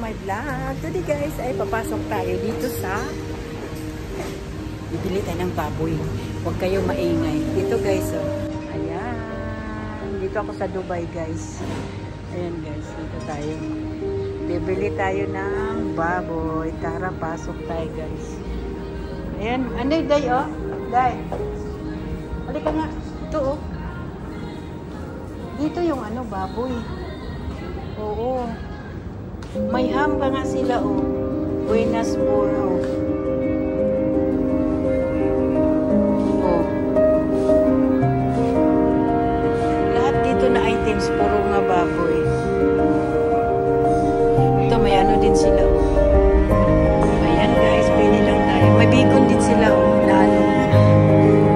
my vlog. Today guys ay papasok tayo dito sa bibili tayo ng baboy. Huwag kayong maingay. Dito guys, oh. Ayan. Dito ako sa Dubai guys. Ayan guys, dito tayo. Bibili tayo ng baboy. Tara, pasok tayo guys. Ayan. Ano yung day, oh? Day. Halika nga. Ito, oh. Dito yung ano, baboy. Oo. May ham pa nga sila, oh. Buenas Boro. Oh. Lahat dito na items, puro nga baboy. Ito, may ano din sila, oh. Ayan guys, pili lang tayo. May bacon din sila, oh. Na ano.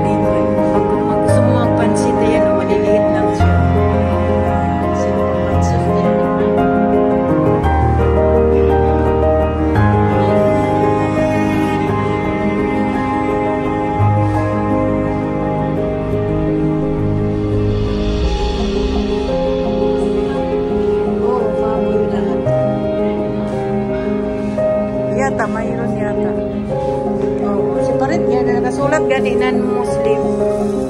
Bacon. Pag gusto mo magpansit, ayan, oh. Maliliit lang siya. Mayroon yata. Oh, separate yan. Nakasulat ganinan Muslim.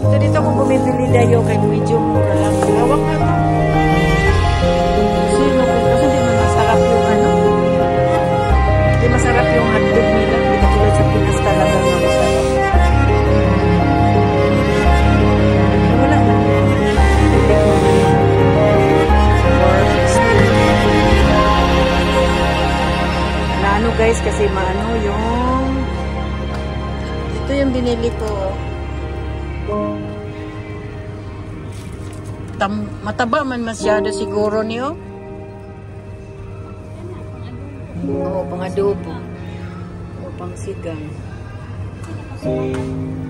So dito ko bumibili dayo kay medyo mura lang. Hawak na ito. Sino ko? Kasi hindi man masarap yung ano. Hindi masarap yung hotdog nila. Hindi katulad sa Pinas talaga nga masarap. Wala na. Ano guys, kasi maano yung ito yung binili ko. Mataba man masyado siguro niyo. Oo, pang-adobo. O pang-sigang.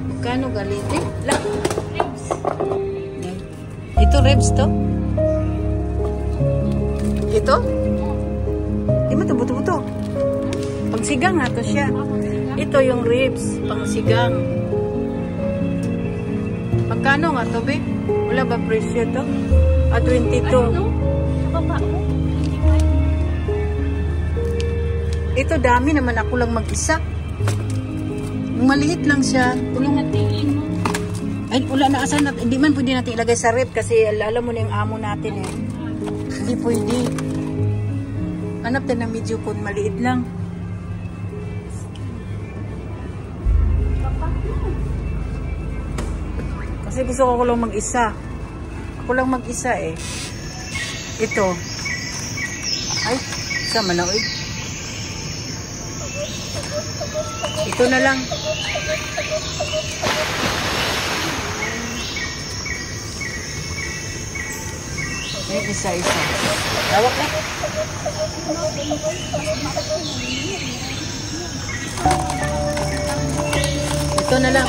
Magkano galit eh? Ribs. Ito ribs to? Ito? Di ba ito buto-buto? Pangsigang nga to siya. Ito yung ribs, pangsigang. Magkano nga to, be? Wala ba presyo to? 22. Ito dami naman, ako lang mag-isa. Maliit lang siya. Ay, wala na asan natin. Hindi man pwede natin ilagay sa rib kasi alam mo na yung amo natin eh. Hindi pwede. Hanap tayo ng medyo kung maliit lang. Kasi gusto ko lang mag-isa. Ako lang mag-isa eh. Ito. Ay, sama na ulit. Ito na lang. Ay, isa-isa. Tawag na. Ito na lang.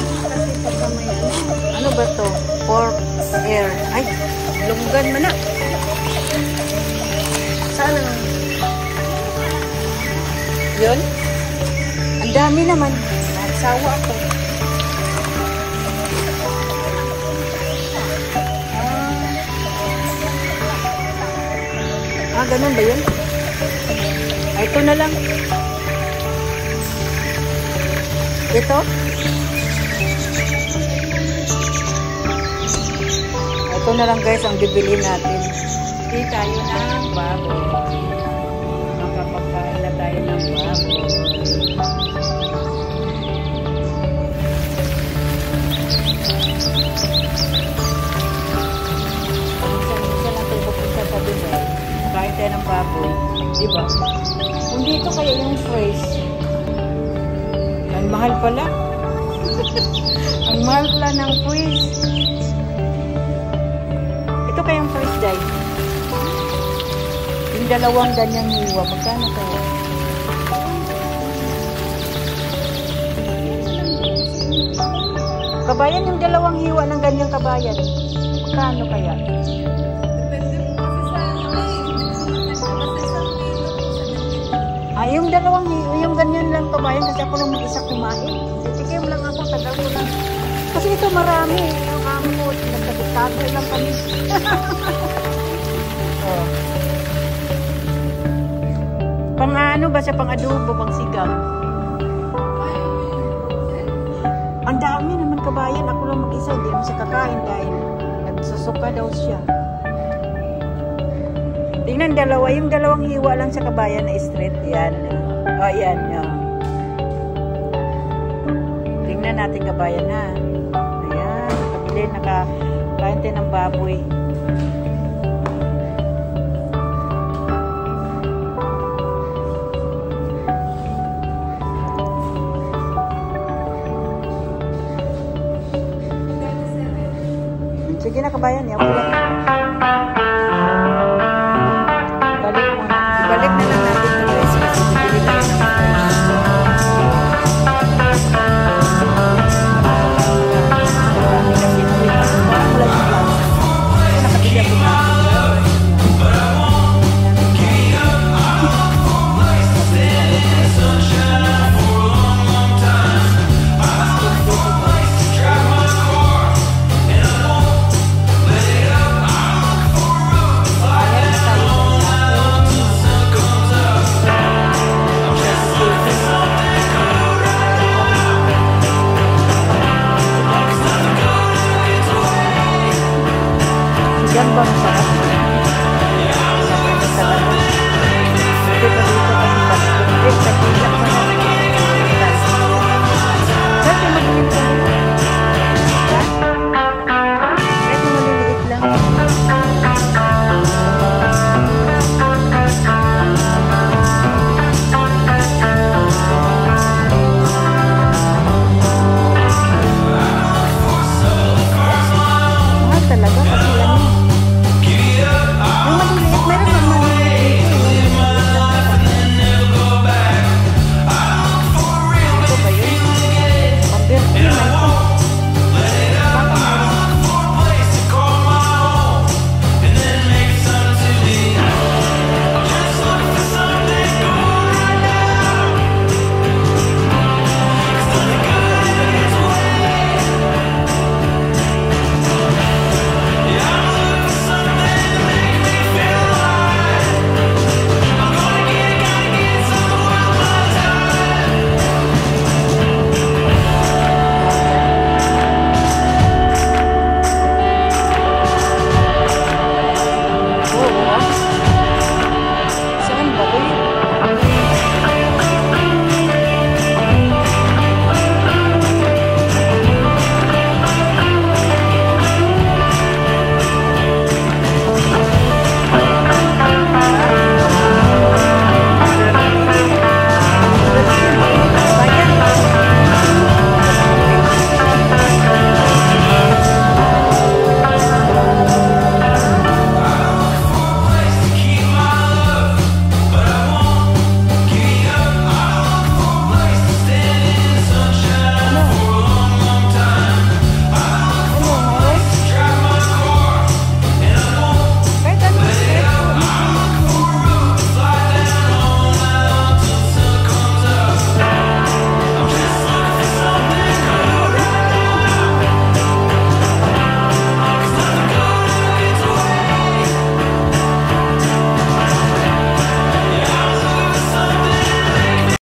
Ano ba to? Pork air. Ay, lunggan man na. Saan lang? Yun? Ang dami naman. Nagsawa ako. Ganun ba yun? Ay, ito na lang. Ito? Ito na lang guys ang bibili natin. Hindi tayo ng baboy. Makapagkain na tayo ng baboy. Isa lang tayo pupunta sa Dubai. Kain tayo ng baboy. Diba? Kung dito kaya yung fresh. Ang mahal pala. Ang mahal pala ng fresh. Ito kayang fresh dye. Yung dalawang ganyang hiwa. Magkano kaya? Kabayan yung dalawang hiwa ng ganyang kabayan. Magkano kaya? Yung dalawang, yung ganyan lang kabayan kasi ako lang mag-isa kumain. Tikim lang ako, tagal ko lang. Kasi ito marami. Yung amo ko, nagkabitago lang kami. Oh. Pang ano ba siya? Pang adobo, pang sigang. Ang dami naman kabayan. Ako lang mag-isa. Hindi naman siya kakain dahil nagsusuka daw siya. Tingnan dalawa. Yung dalawang hiwa lang sa kabayan na straight. Yan. O, yan. Yan. Tingnan natin kabayan na. Ayan. Nakabili. Nakain tayo ng baboy. Sige na kabayan, yaw ko lang.